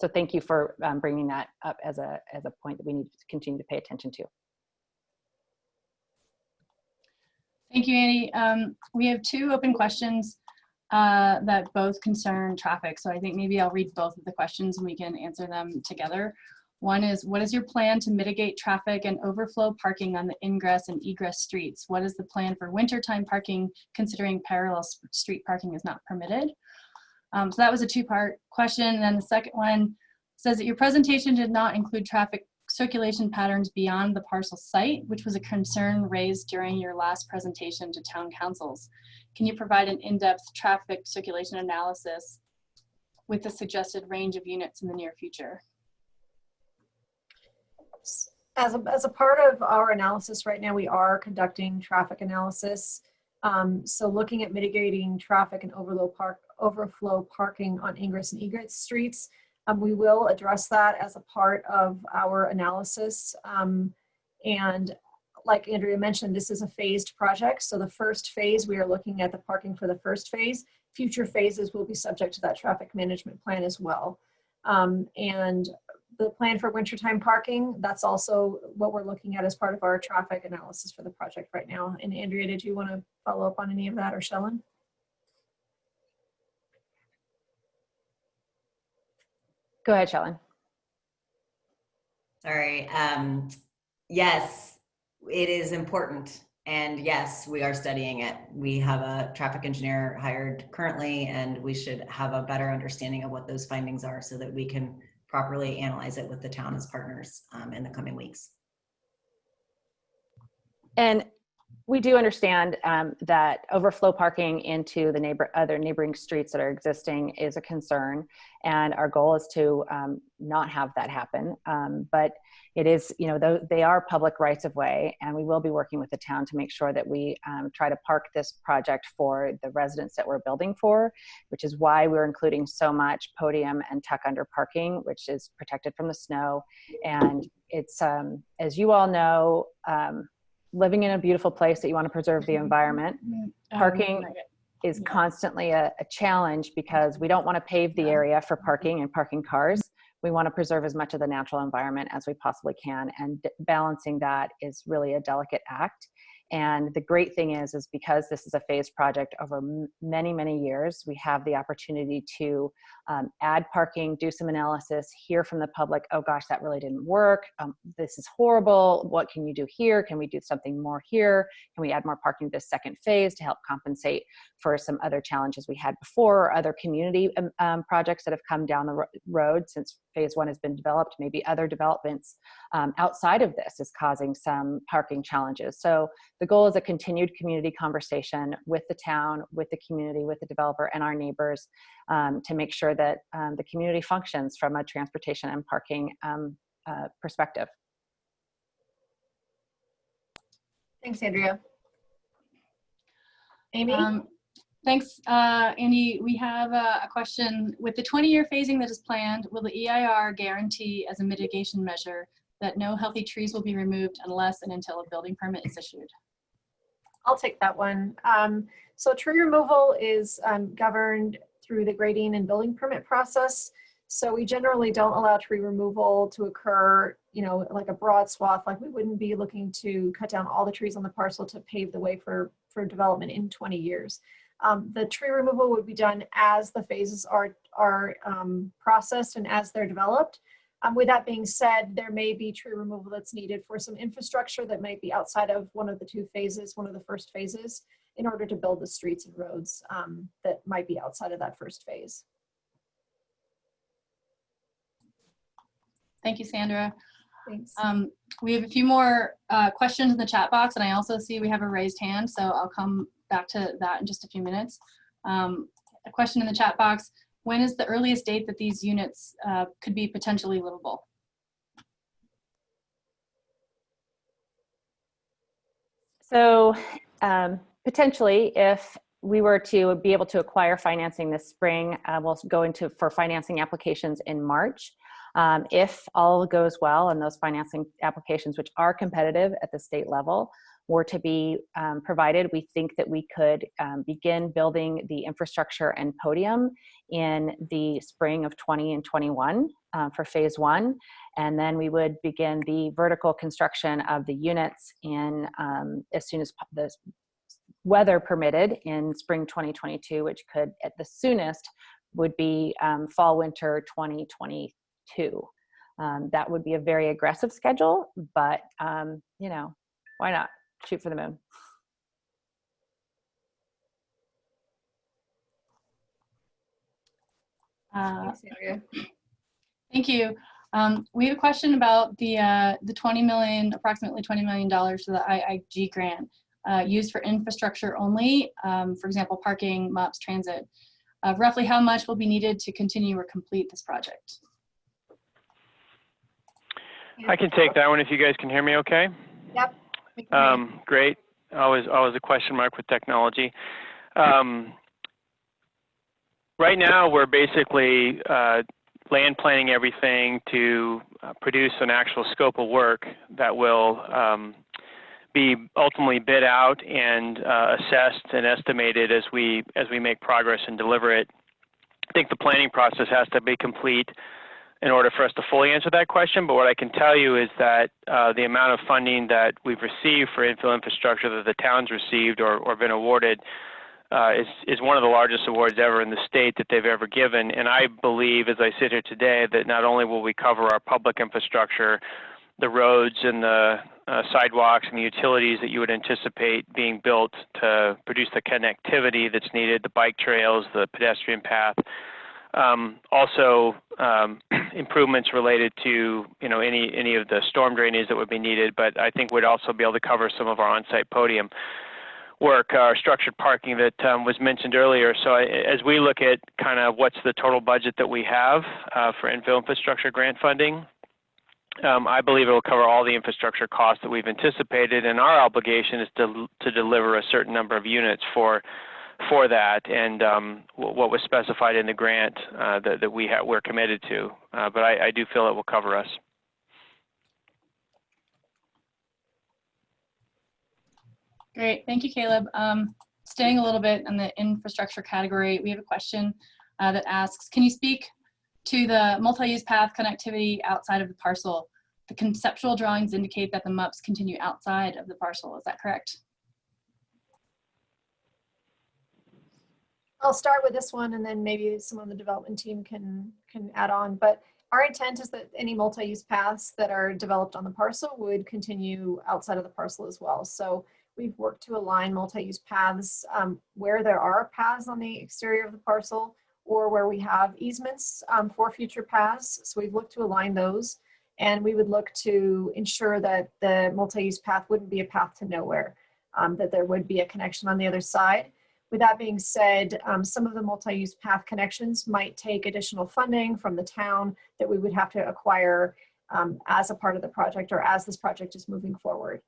So thank you for bringing that up as a point that we need to continue to pay attention to. Thank you, Annie. We have 2 open questions that both concern traffic. So I think maybe I'll read both of the questions and we can answer them together. One is, what is your plan to mitigate traffic and overflow parking on the ingress and egress streets? What is the plan for wintertime parking, considering parallel street parking is not permitted? So that was a 2-part question. And then the second one says that your presentation did not include traffic circulation patterns beyond the parcel site, which was a concern raised during your last presentation to town councils. Can you provide an in-depth traffic circulation analysis with the suggested range of units in the near future? As a part of our analysis right now, we are conducting traffic analysis. So looking at mitigating traffic and overflow parking on ingress and egress streets. We will address that as a part of our analysis. And like Andrea mentioned, this is a phased project. So the first phase, we are looking at the parking for the first phase. Future phases will be subject to that traffic management plan as well. And the plan for wintertime parking, that's also what we're looking at as part of our traffic analysis for the project right now. And Andrea, did you want to follow up on any of that, or Shellen? Go ahead, Shellen. Sorry. Yes, it is important. And yes, we are studying it. We have a traffic engineer hired currently, and we should have a better understanding of what those findings are so that we can properly analyze it with the town as partners in the coming weeks. And we do understand that overflow parking into the other neighboring streets that are existing is a concern, and our goal is to not have that happen. But it is, you know, they are public rights of way, and we will be working with the town to make sure that we try to park this project for the residents that we're building for, which is why we're including so much podium and tuck under parking, which is protected from the snow. And it's, as you all know, living in a beautiful place that you want to preserve the environment, parking is constantly a challenge because we don't want to pave the area for parking and parking cars. We want to preserve as much of the natural environment as we possibly can, and balancing that is really a delicate act. And the great thing is because this is a phased project over many, many years, we have the opportunity to add parking, do some analysis, hear from the public, oh gosh, that really didn't work. This is horrible. What can you do here? Can we do something more here? Can we add more parking to this second phase to help compensate for some other challenges we had before, or other community projects that have come down the road since phase 1 has been developed? Maybe other developments outside of this is causing some parking challenges. So the goal is a continued community conversation with the town, with the community, with the developer and our neighbors to make sure that the community functions from a transportation and parking perspective. Thanks, Andrea. Amy? Thanks, Andy. We have a question. With the 20-year phasing that is planned, will the EIR guarantee as a mitigation measure that no healthy trees will be removed unless and until a building permit is issued? I'll take that one. So tree removal is governed through the grading and building permit process. So we generally don't allow tree removal to occur, you know, like a broad swath. Like we wouldn't be looking to cut down all the trees on the parcel to pave the way for development in 20 years. The tree removal would be done as the phases are processed and as they're developed. With that being said, there may be tree removal that's needed for some infrastructure that might be outside of one of the 2 phases, one of the first phases, in order to build the streets and roads that might be outside of that first phase. Thank you, Sandra. Thanks. We have a few more questions in the chat box, and I also see we have a raised hand, so I'll come back to that in just a few minutes. A question in the chat box: when is the earliest date that these units could be potentially livable? So potentially, if we were to be able to acquire financing this spring, we'll go into for financing applications in March. If all goes well and those financing applications, which are competitive at the state level, were to be provided, we think that we could begin building the infrastructure and podium in the spring of 20 and 21 for phase 1. And then we would begin the vertical construction of the units in as soon as the weather permitted in spring 2022, which could at the soonest would be fall winter 2022. That would be a very aggressive schedule, but you know, why not shoot for the moon? Thanks, Andrea. Thank you. We have a question about the approximately $20 million for the IIG grant used for infrastructure only, for example, parking, MUPS, transit. Roughly how much will be needed to continue or complete this project? I can take that one if you guys can hear me okay. Yep. we can hear you. Great. Always a question mark with technology. Right now, we're basically land planning everything to produce an actual scope of work that will be ultimately bid out and assessed and estimated as we make progress and deliver it. I think the planning process has to be complete in order for us to fully answer that question. But what I can tell you is that the amount of funding that we've received for infill infrastructure that the town's received or been awarded is one of the largest awards ever in the state that they've ever given. And I believe, as I sit here today, that not only will we cover our public infrastructure, the roads and the sidewalks and the utilities that you would anticipate being built to produce the connectivity that's needed, the bike trails, the pedestrian path, also improvements related to any of the storm drainage that would be needed. But I think we'd also be able to cover some of our on-site podium work, our structured parking that was mentioned earlier. So as we look at kind of what's the total budget that we have for infill infrastructure grant funding, I believe it will cover all the infrastructure costs that we've anticipated, and our obligation is to deliver a certain number of units for that, and what was specified in the grant that we're committed to. But I do feel it will cover us. Great, thank you, Caleb. Staying a little bit on the infrastructure category, we have a question that asks, can you speak to the multi-use path connectivity outside of the parcel? The conceptual drawings indicate that the MUPs continue outside of the parcel, is that correct? I'll start with this one, and then maybe someone on the development team can add on. But our intent is that any multi-use paths that are developed on the parcel would continue outside of the parcel as well. So we've worked to align multi-use paths where there are paths on the exterior of the parcel, or where we have easements for future paths. So we've looked to align those, and we would look to ensure that the multi-use path wouldn't be a path to nowhere, that there would be a connection on the other side. With that being said, some of the multi-use path connections might take additional funding from the town that we would have to acquire as a part of the project, or as this project is moving forward.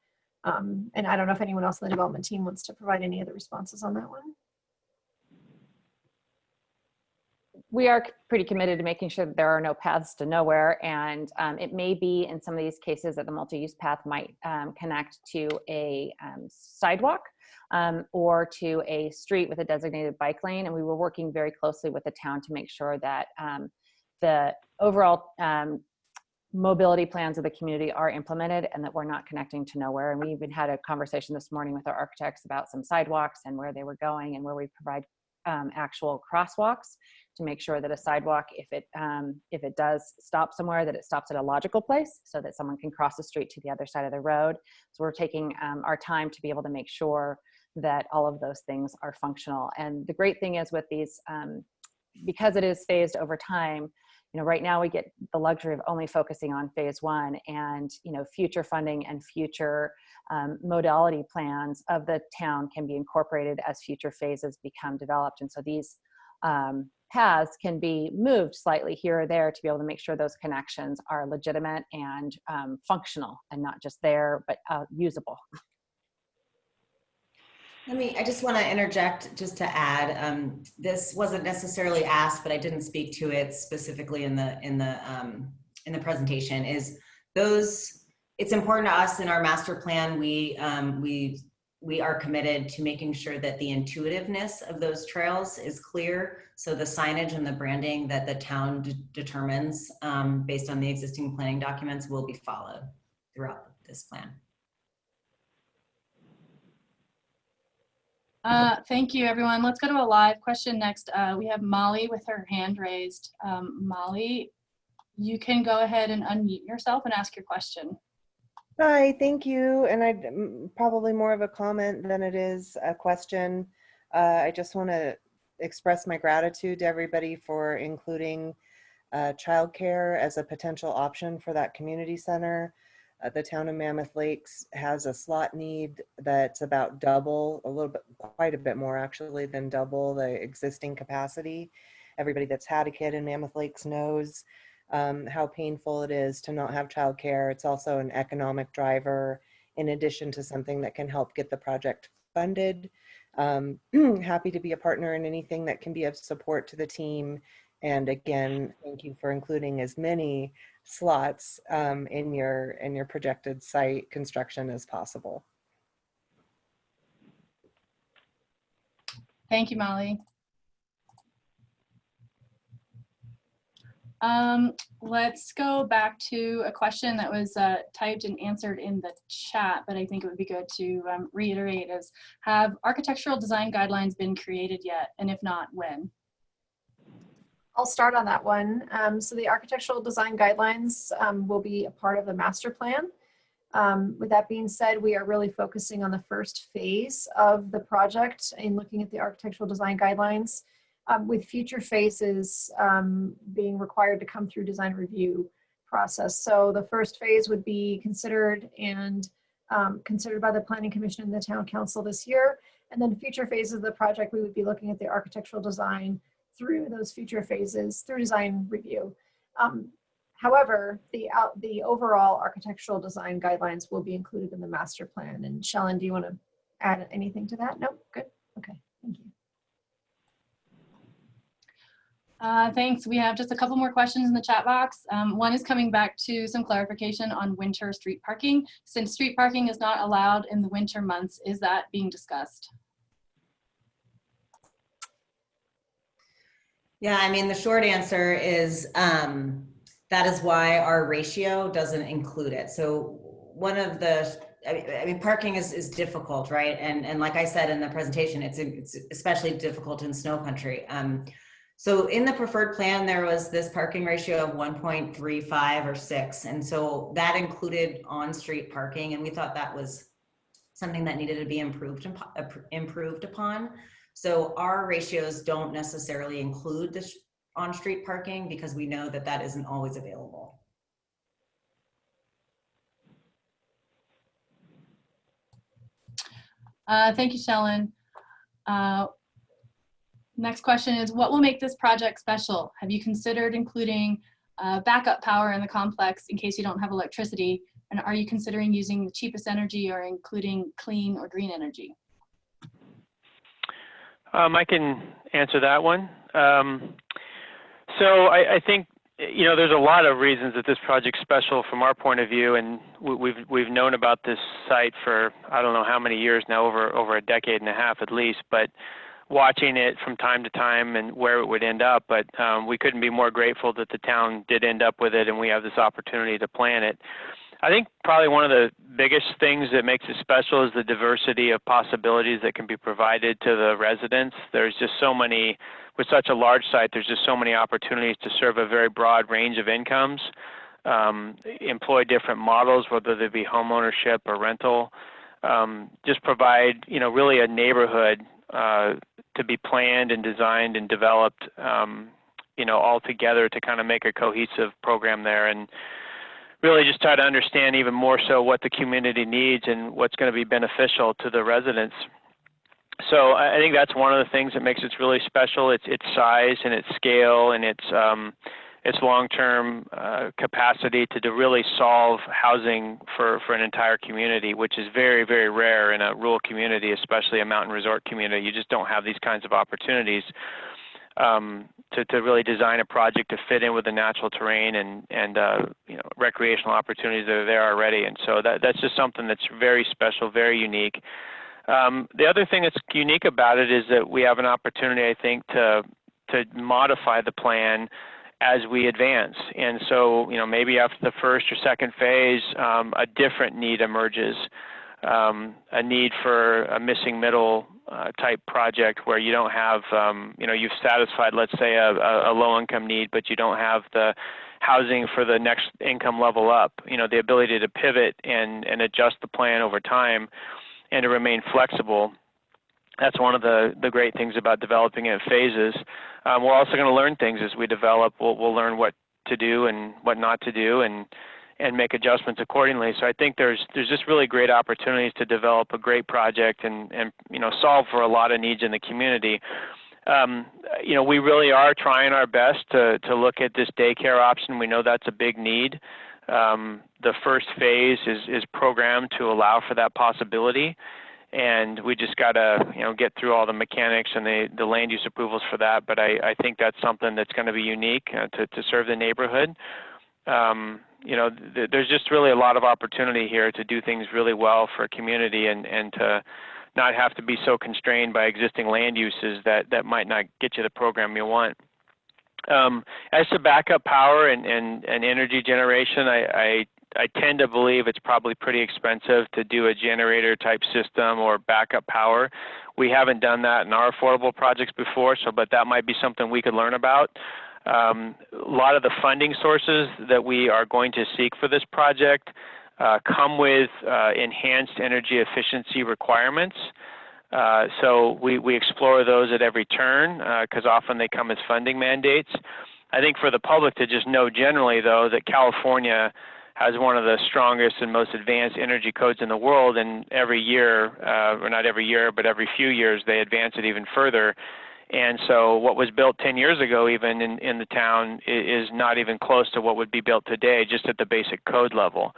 And I don't know if anyone else on the development team wants to provide any other responses on that one. We are pretty committed to making sure that there are no paths to nowhere, and it may be in some of these cases that the multi-use path might connect to a sidewalk or to a street with a designated bike lane, and we were working very closely with the town to make sure that the overall mobility plans of the community are implemented and that we're not connecting to nowhere. And we even had a conversation this morning with our architects about some sidewalks and where they were going, and where we provide actual crosswalks to make sure that a sidewalk, if it does stop somewhere, that it stops at a logical place so that someone can cross the street to the other side of the road. So we're taking our time to be able to make sure that all of those things are functional. And the great thing is with these, because it is phased over time, right now we get the luxury of only focusing on phase 1, and future funding and future modality plans of the town can be incorporated as future phases become developed. And so these paths can be moved slightly here or there to be able to make sure those connections are legitimate and functional, and not just there, but usable. I just want to interject just to add, this wasn't necessarily asked, but I didn't speak to it specifically in the presentation, is it's important to us in our master plan. We are committed to making sure that the intuitiveness of those trails is clear. So the signage and the branding that the town determines based on the existing planning documents will be followed throughout this plan. Thank you, everyone. Let's go to a live question next. We have Molly with her hand raised. Molly, you can go ahead and unmute yourself and ask your question. Hi, thank you. And probably more of a comment than it is a question. I just want to express my gratitude to everybody for including childcare as a potential option for that community center. The town of Mammoth Lakes has a slot need that's about double, quite a bit more actually than double the existing capacity. Everybody that's had a kid in Mammoth Lakes knows how painful it is to not have childcare. It's also an economic driver in addition to something that can help get the project funded. Happy to be a partner in anything that can be of support to the team. And again, thank you for including as many slots in your projected site construction as possible. Thank you, Molly. Let's go back to a question that was typed and answered in the chat, but I think it would be good to reiterate is, have architectural design guidelines been created yet? And if not, when? I'll start on that one. So the architectural design guidelines will be a part of the master plan. With that being said, we are really focusing on the first phase of the project in looking at the architectural design guidelines, with future phases being required to come through design review process. So the first phase would be considered by the Planning Commission and the Town Council this year. And then future phases of the project, we would be looking at the architectural design through those future phases through design review. However, the overall architectural design guidelines will be included in the master plan. And Shellen, do you want to add anything to that? No? Good. Okay. Thank you. Thanks. We have just a couple more questions in the chat box. One is coming back to some clarification on winter street parking. Since street parking is not allowed in the winter months, is that being discussed? Yeah, I mean, the short answer is that is why our ratio doesn't include it. So one of the, I mean, parking is difficult, right? And like I said in the presentation, it's especially difficult in snow country. So in the preferred plan, there was this parking ratio of 1.35 or 6. And so that included on-street parking. And we thought that was something that needed to be improved upon. So our ratios don't necessarily include the on-street parking because we know that that isn't always available. Thank you, Shellen. Next question is, what will make this project special? Have you considered including backup power in the complex in case you don't have electricity? And are you considering using the cheapest energy or including clean or green energy? I can answer that one. So I think, you know, there's a lot of reasons that this project's special from our point of view, and we've known about this site for I don't know how many years now, over a decade and a half at least, but watching it from time to time and where it would end up. But we couldn't be more grateful that the town did end up with it and we have this opportunity to plan it. I think probably one of the biggest things that makes it special is the diversity of possibilities that can be provided to the residents. There's just so many, with such a large site, there's just so many opportunities to serve a very broad range of incomes, employ different models, whether they be home ownership or rental, just provide, you know, really a neighborhood to be planned and designed and developed, you know, all together to kind of make a cohesive program there, and really just try to understand even more so what the community needs and what's going to be beneficial to the residents. So I think that's one of the things that makes it really special. It's size and its scale and its its long-term capacity to really solve housing for an entire community, which is very, very rare in a rural community, especially a mountain resort community. You just don't have these kinds of opportunities to really design a project to fit in with the natural terrain and recreational opportunities that are there already. And so that's just something that's very special, very unique. The other thing that's unique about it is that we have an opportunity, I think, to modify the plan as we advance. And so, maybe after the first or second phase, a different need emerges, a need for a missing middle type project where you don't have, you've satisfied, let's say, a low income need, but you don't have the housing for the next income level up, the ability to pivot and adjust the plan over time and to remain flexible. That's one of the great things about developing in phases. We're also going to learn things as we develop. We'll learn what to do and what not to do and make adjustments accordingly. So I think there's just really great opportunities to develop a great project and solve for a lot of needs in the community. We really are trying our best to look at this daycare option. We know that's a big need. The first phase is programmed to allow for that possibility. And we just got to, get through all the mechanics and the land use approvals for that. But I think that's something that's going to be unique to serve the neighborhood. There's just really a lot of opportunity here to do things really well for a community and to not have to be so constrained by existing land uses that might not get you the program you want. As to backup power and energy generation, I tend to believe it's probably pretty expensive to do a generator type system or backup power. We haven't done that in our affordable projects before, but that might be something we could learn about. A lot of the funding sources that we are going to seek for this project come with enhanced energy efficiency requirements. So we explore those at every turn because often they come as funding mandates. I think for the public to just know generally, though, that California has one of the strongest and most advanced energy codes in the world, and every year, or not every year, but every few years, they advance it even further. And so what was built 10 years ago even in the town is not even close to what would be built today, just at the basic code level.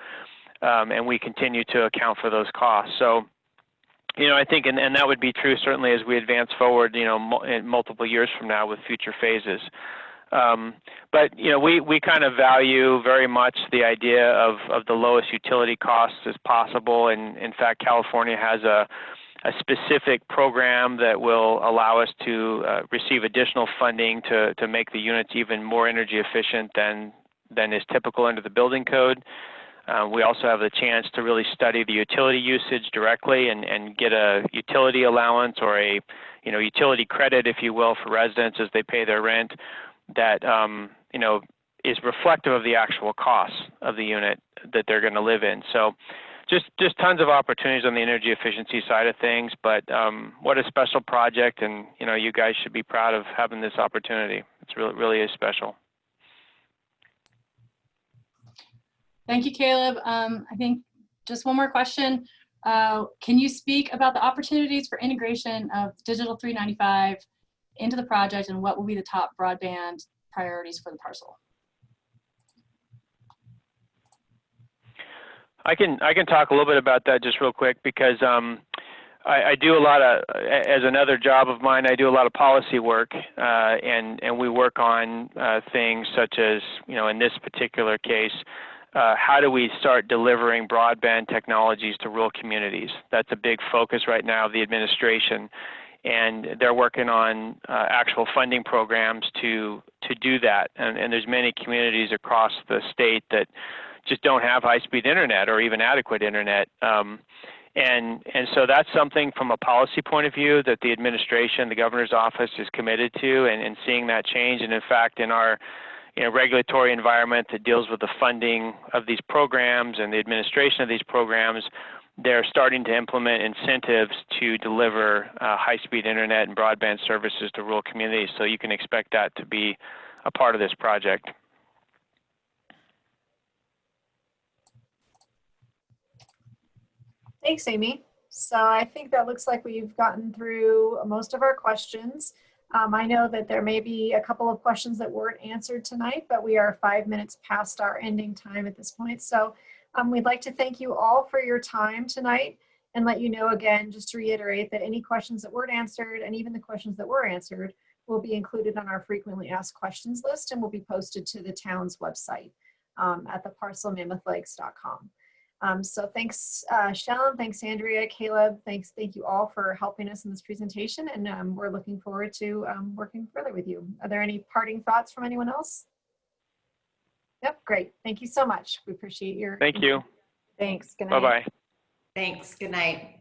And we continue to account for those costs. So, I think, and that would be true certainly as we advance forward, in multiple years from now with future phases. But we kind of value very much the idea of the lowest utility costs as possible. And in fact, California has a specific program that will allow us to receive additional funding to make the units even more energy efficient than is typical under the building code. We also have the chance to really study the utility usage directly and get a utility allowance or a utility credit, if you will, for residents as they pay their rent that is reflective of the actual costs of the unit that they're going to live in. So just tons of opportunities on the energy efficiency side of things, but what a special project, and you guys should be proud of having this opportunity. It's really is special. Thank you, Caleb. I think just one more question. Can you speak about the opportunities for integration of Digital 395 into the project, and what will be the top broadband priorities for the parcel? I can talk a little bit about that just real quick because I do a lot of, as another job of mine, I do a lot of policy work and we work on things such as, in this particular case, how do we start delivering broadband technologies to rural communities? That's a big focus right now of the administration. And they're working on actual funding programs to do that. And there's many communities across the state that just don't have high-speed internet or even adequate internet. And so that's something from a policy point of view that the administration, the governor's office is committed to and seeing that change. And in fact, in our regulatory environment that deals with the funding of these programs and the administration of these programs, they're starting to implement incentives to deliver high-speed internet and broadband services to rural communities. So you can expect that to be a part of this project. Thanks, Amy. So I think that looks like we've gotten through most of our questions. I know that there may be a couple of questions that weren't answered tonight, but we are 5 minutes past our ending time at this point. So we'd like to thank you all for your time tonight and let you know again, just to reiterate, that any questions that weren't answered and even the questions that were answered will be included on our frequently asked questions list and will be posted to the town's website at the parcelmammoth.com. So thanks, Shelley, thanks, Andrea, Caleb, thank you all for helping us in this presentation, and we're looking forward to working further with you. Are there any parting thoughts from anyone else? Yep, great. Thank you so much. We appreciate your. Thank you. Thanks. Good night. Bye-bye. Thanks. Good night.